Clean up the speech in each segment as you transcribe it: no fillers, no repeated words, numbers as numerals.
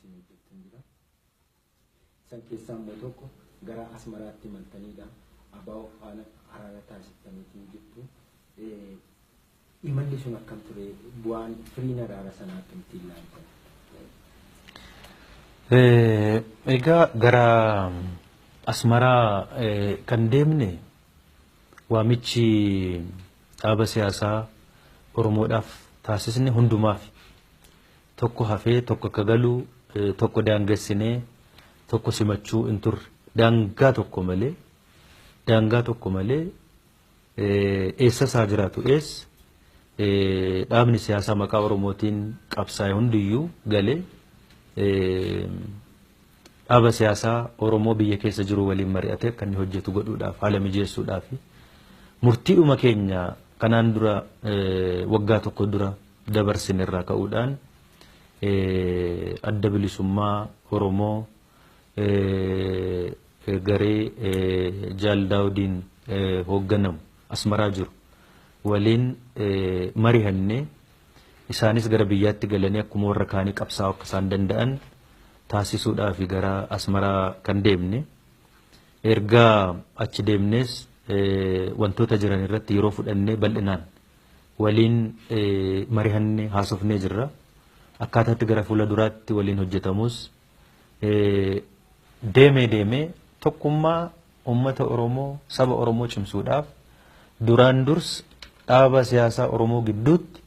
wajjin hojjettan jira. San keessaa immoo tokko gara Asmaraatti imaltanidha. Abaa'oo faana haraara taasistaniitiin jirtu. Imalli sun akkam ture? Bu'aan firiin haraara sanaa akkamittiin ilaaltan? Egaa gara Asmaraa kan deemne waamichi dhaaba siyaasaa Oromoodhaaf taasisne hundumaaf tokko hafee tokko akka galu tokko daangessinee tokko simachuu hin turre daangaa tokko malee eessa isaa jiraatu dhaabni siyaasaa maqaa Oromootiin qabsaa'e hundiyyuu galee dhaaba siyaasaa Oromoo biyya keessa jiru waliin mari'atee akka inni hojjetu godhuudhaaf haala mijeessuudhaaf murtiidhuma keenya kanaan dura waggaa tokko dura dabarsine irraa ka'uudhaan adda bilisummaa Oromoo garee Jaal Daawudiin hoogganamu Asmaraa jiru waliin mari'annee isaanis gara biyyaatti galanii akkuma warra kaanii qabsaa'uu akka isaan danda'an taasisuudhaaf gara Asmaraa kan deemne ergaa achi deemnes wantoota jiran irratti yeroo fudhannee bal'inaan waliin mari'annee haasofnee jirra. Akkaataatti gara fuula duraatti waliin hojjetamus deemee tokkummaa uummata Oromoo saba Oromoo cimsuudhaaf duraan durs dhaaba siyaasaa Oromoo gidduutti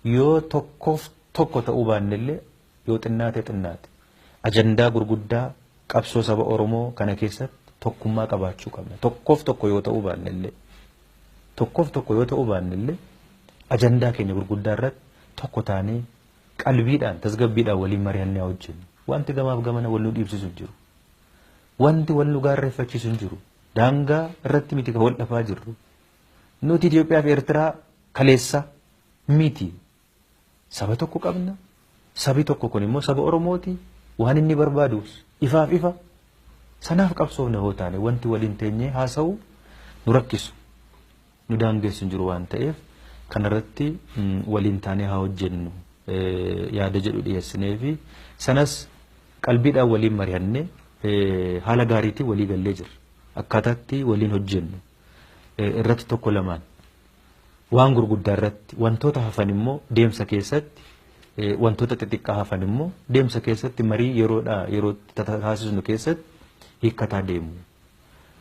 yoo tokko ta'uu baannellee yoo xinnaate ajandaa gurguddaa qabsoo saba Oromoo kana keessatti tokkummaa qabaachuu qabna. Tokko yoo ta'uu baannellee ajandaa keenya gurguddaa irratti tokko taanee qalbiidhaan tasgabbiidhaan waliin mari'annee hojjennu. Wanti gamaaf gamana wal nu dhiibsisu jiru. Wanti wal nu gaarreeffachiisu jiru. Daangaa irratti miti kan wal dhafaa jirru. Nuti Itoophiyaa fi Eertiraa kaleessa miti. Saba tokko qabna. Sabi tokko kun immoo saba Oromooti. Waan inni barbaadus ifaaf ifa. Sanaaf qabsoofna hoo taane wanti waliin teenyee haasa'u nu rakkisu. Nu daangessu hin jiru waan ta'eef kanarratti waliin taanee haa hojjennu yaada jedhu dhiyeessinee fi sanas qalbiidhaan waliin mari'annee haala gaariitiin walii gallee jirra. Akkaataatti waliin hojjennu irratti tokko lamaan waan gurguddaa irratti wantoota hafan immoo deemsa keessatti wantoota xixiqqaa hafan immoo deemsa keessatti marii yeroo taasisnu keessatti hiikkataa deemu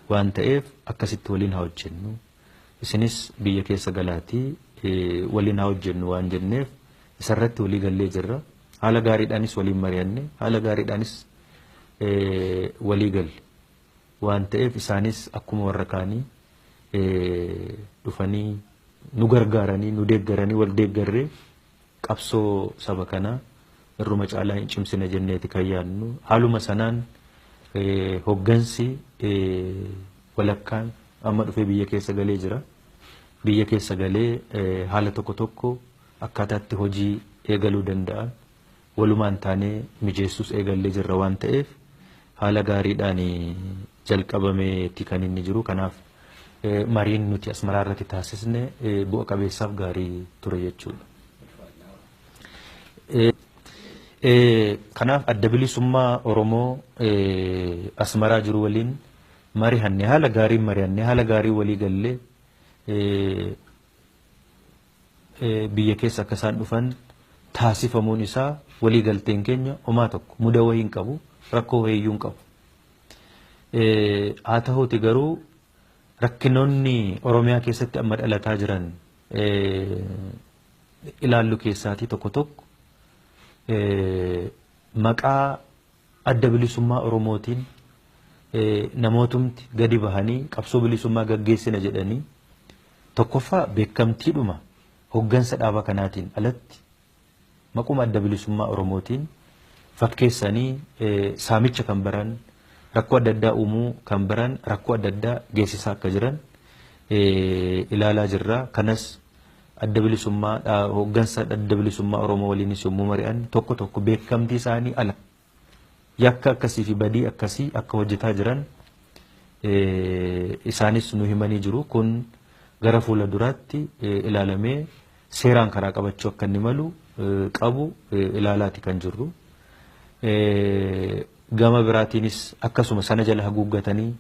waan ta'eef akkasitti waliin haa hojjennu. Isinis biyya keessa galaatii waliin haa hojjennu waan jenneef isarratti walii gallee jirra. Haala gaariidhaanis waliin mari'anne haala gaariidhaanis walii galle waan ta'eef isaanis akkuma warra kaanii dhufanii nu gargaaranii nu deeggaranii wal deeggarree qabsoo saba kanaa irruma caalaa hin cimsine jenneeti kan yaadnu. Haaluma sanaan hoggansi walakkaan amma dhufee biyya keessa galee jira. Biyya keessa galee haala tokko akkaataatti hojii eegaluu danda'an walumaan taanee mijeessus eegallee jirra waan ta'eef haala gaariidhaan jalqabameeti kan inni jiru. Kanaaf mariin nuti Asmaraa irratti taasisne bu'a qabeessaaf gaarii ture jechuudha. Kanaaf adda bilisummaa Oromoo Asmaraa jiru waliin mari'annee haala gaarii mari'annee haala gaarii walii gallee biyya keessa akka isaan dhufan taasifamuun isaa walii galteen keenya homaa tokko muda wayii hin qabu rakkoo wayiyyuu hin qabu. Haa ta'uuti garuu rakkinoonni Oromiyaa keessatti amma dhalataa jiran ilaallu keessaatii tokko maqaa adda bilisummaa Oromootiin namootumti gadi bahanii qabsoo bilisummaa gaggeessina jedhanii tokkoffaa beekamtiidhuma hoggansa dhaaba kanaatiin alatti maquma adda bilisummaa Oromootiin fakkeessanii saamicha kan baran rakkoo adda addaa uumuu kan baran rakkoo adda addaa geessisaa akka jiran ilaalaa jirra. Kanas adda bilisummaa hoggansa adda bilisummaa Oromoo waliinis yommuu mari'an tokko beekamtii isaanii ala yakka akkasii fi badii akkasii akka hojjetaa jiran isaanis nu himanii jiru. Kun gara fuula duraatti ilaalamee seeraan karaa qabachuu akka inni malu qabu ilaalaati kan jirru. gama biraatiinis akkasuma sana jala haguuggatanii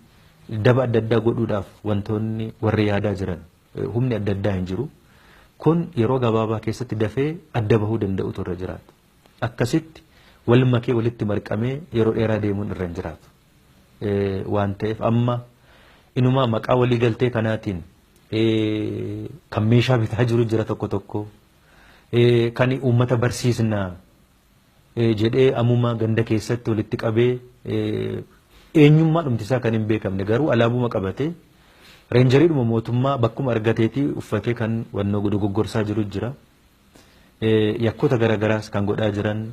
daba adda addaa godhuudhaaf wantoonni warri yaadaa jiran humni adda addaa hin jiru. Kun yeroo gabaabaa keessatti dafee adda bahuu danda'utu irra jiraatu. Akkasitti wal makee walitti marqamee yeroo dheeraa deemuun irra hin jiraatu. Waan ta'eef amma inumaa maqaa walii galtee kanaatiin kan meeshaa bitaa jiru jira tokko tokko kan uummata barsiisnaa jedhee ammuma ganda keessatti walitti qabee eenyummaa dhumtisaa kan hin beekamne garuu alaabuma qabatee reenjariidhuma mootummaa bakkuma argateetii uffatee kan wannoo dogoggorsaa jiru jira. Yakkoota garagaraas kan godhaa jiran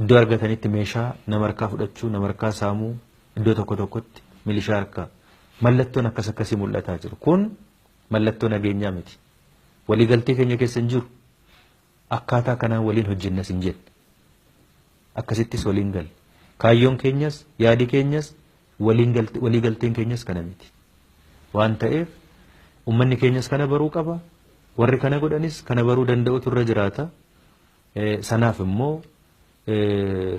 iddoo argatanitti meeshaa nama harkaa fudhachuu nama harkaa saamuu iddoo tokko tokkotti milishaa harkaa mallattoon akkas akkasii mul'ataa jiru. Kun mallattoo nageenyaa miti. Waliigaltee keenya keessa hin jiru. Akkaataa kanaan waliin hojjennas hin jenne. Akkasittis waliin galle. Kaayyoon keenyas yaadi keenyas waliigalteen keenyas kana miti. Waan ta'eef uummanni keenyas kana baruu qaba. Warri kana godhanis kana baruu danda'utu irra jiraata. Sanaaf immoo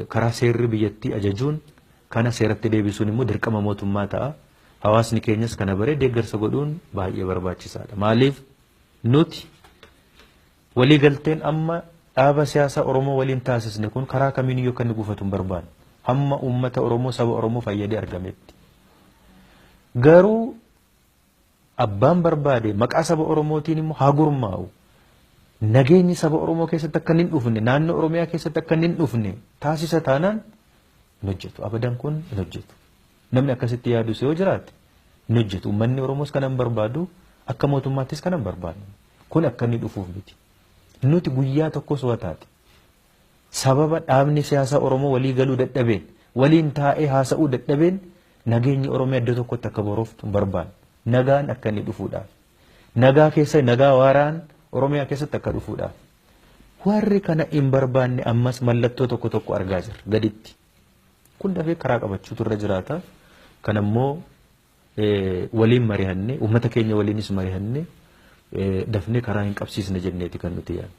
karaa seerri biyyattii ajajuun kana seeratti deebisuun immoo dirqama mootummaa ta'a. Hawaasni keenyas kana baree deeggarsa godhuun baay'ee barbaachisaadha. Maaliif nuti waliigalteen amma dhaaba siyaasaa Oromoo waliin taasisne kun karaa kamiiniyyuu kan gufatu hin barbaanne. Hamma uummata Oromoo saba Oromoo fayyadee argametti. Garuu abbaan barbaade maqaa saba Oromootiin immoo haa gurmaa'u. Nageenyi saba Oromoo keessatti akka hin dhufne naannoo Oromiyaa keessatti akka hin dhufne taasisa taanaan hin hojjetu. Abadan kun hin hojjetu. Namni akkasitti yaadu yoo jiraate hin hojjetu. Uummanni Oromoos kanan barbaadu akka mootummaattis kanan barbaadu. Kun akka inni dhufuuf miti. Nuti guyyaa tokkos waa taate sababa dhaabni siyaasaa Oromoo walii galuu dadhabeen waliin taa'ee haasa'uu dadhabeen nageenyi Oromiyaa iddoo tokkotti akka booroftu hin barbaadu. Nagaan akka inni dhufuudhaaf. Nagaa keessa nagaa waaraan Oromiyaa keessatti akka dhufuudhaaf. Warri kana hin barbaanne ammas mallattoo tokko tokko argaa jirra gaditti. Kun dafee karaa qabachuutu irra jiraata. Kanammoo waliin mari'annee uummata keenya waliinis mari'annee dafnee karaa hin qabsiisne jenneeti kan nuti yaadnu.